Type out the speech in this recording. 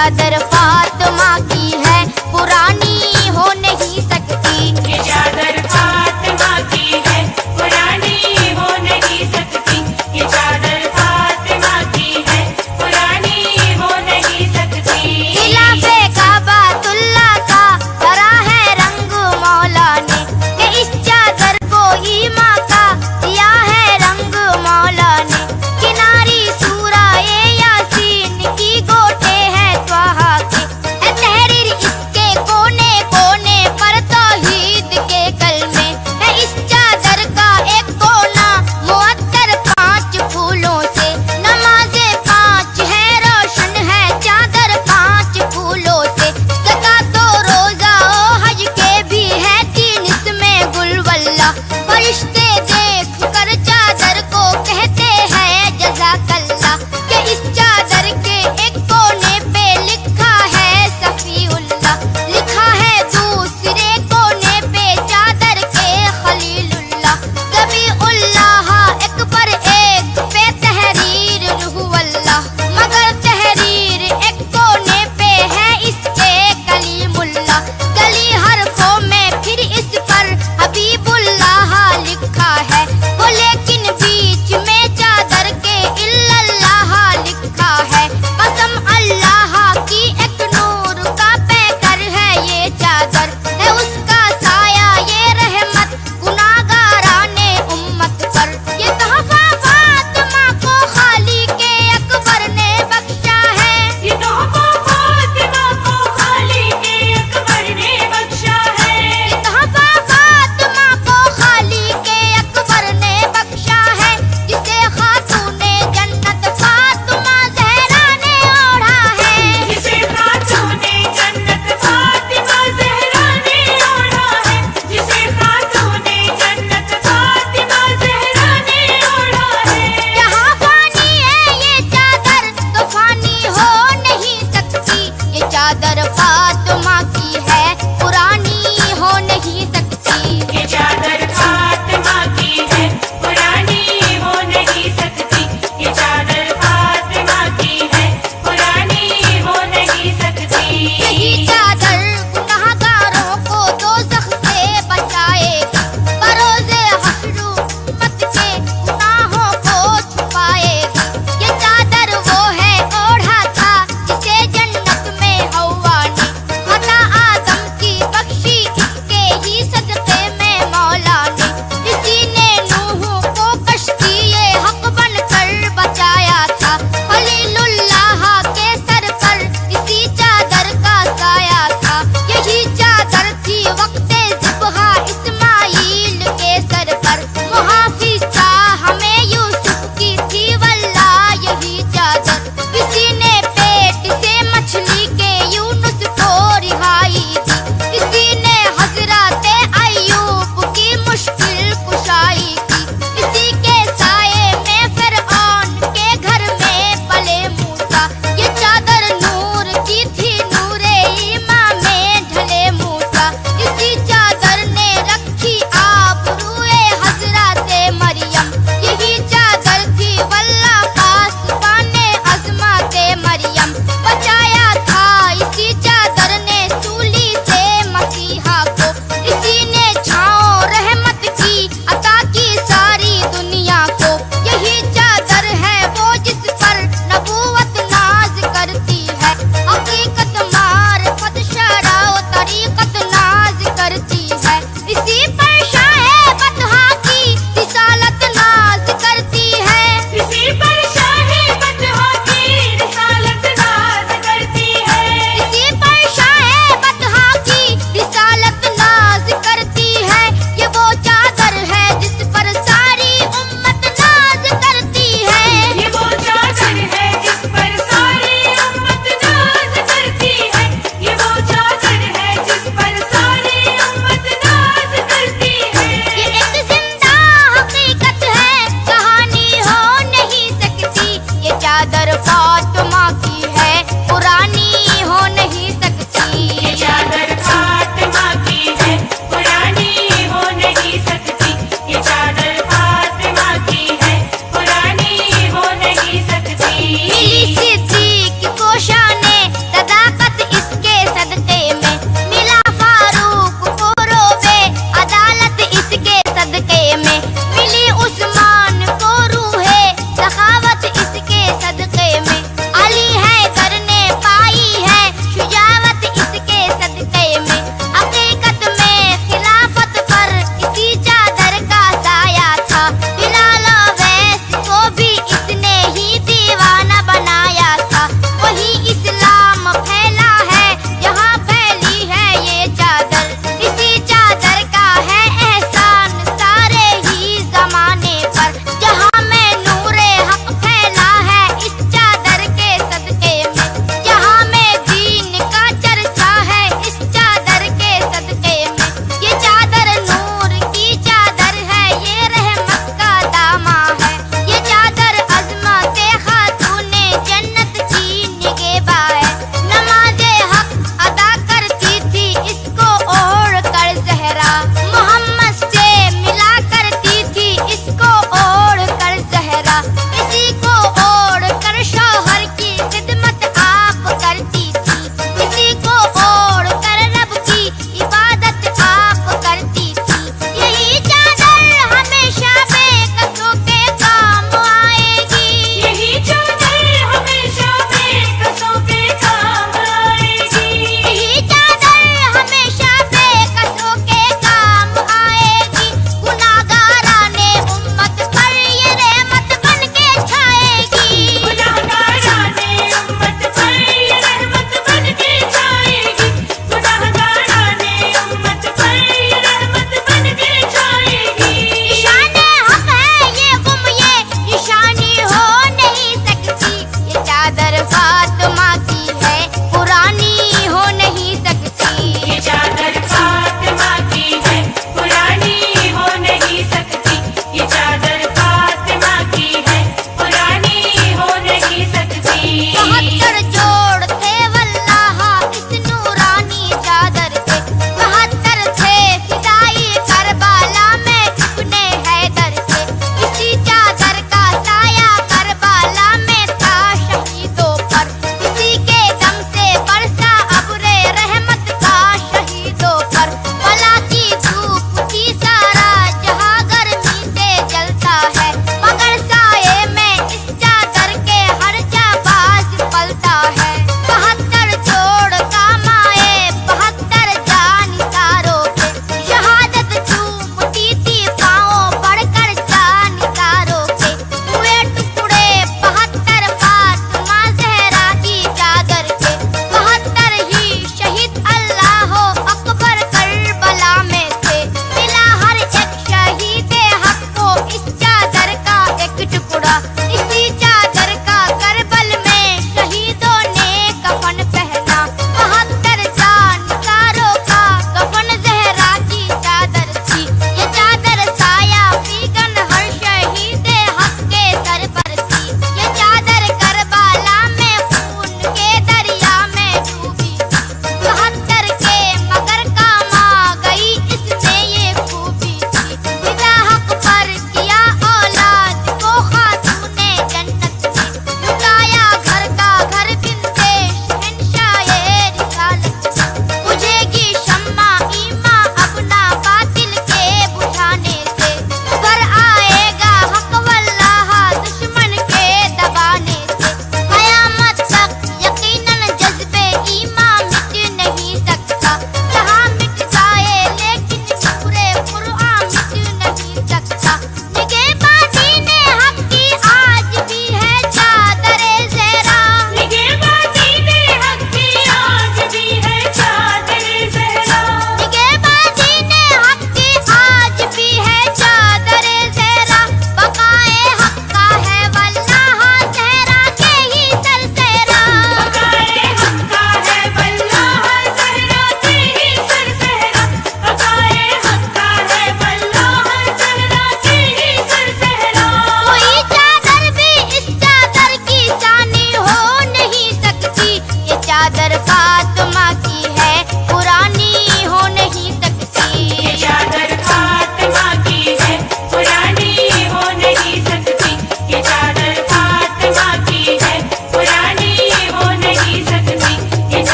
चादर फातिमा की है, पुरानी हो नहीं सकती। ये चादर फातिमा की है, पुरानी हो नहीं सकती। ये चादर फातिमा की है, पुरानी हो नहीं सकती। खिलाफे काबातुल्लाह का भरा है रंग मौला ने, कि इस चादर को ईमा का दिया है रंग मौला ने। किनारी सूरा ए यासीन की गोटे हैं त्वाहा के, है तहरीर इसके कोने कोने पर तौहीद के कलमे। है इस चादर का एक कोना मुअत्तर 5 फूलों से, नमाज़े 5 है रोशन है चादर 5 फूलों से। ज़कात और रोज़ा ओ हज के भी है 3 इसमें गुलवल्ला। फरिश्ते देख कर चादर को कहते हैं जज़ाकल्लाह, कि इस चादर के एक कोने पे लिखा है सफ़ीउल्लाह, लिखा है दूसरे कोने पे चादर के खलीलुल्लाह। ज़बीउल्लाह एक पर एक पे तहरीर रूहुल्लाह, मगर तहरीर एक कोने पे है इसके कलीमुल्लाह। गली हरफों में फिर इस पर हबीबुल्लाह लिखा है।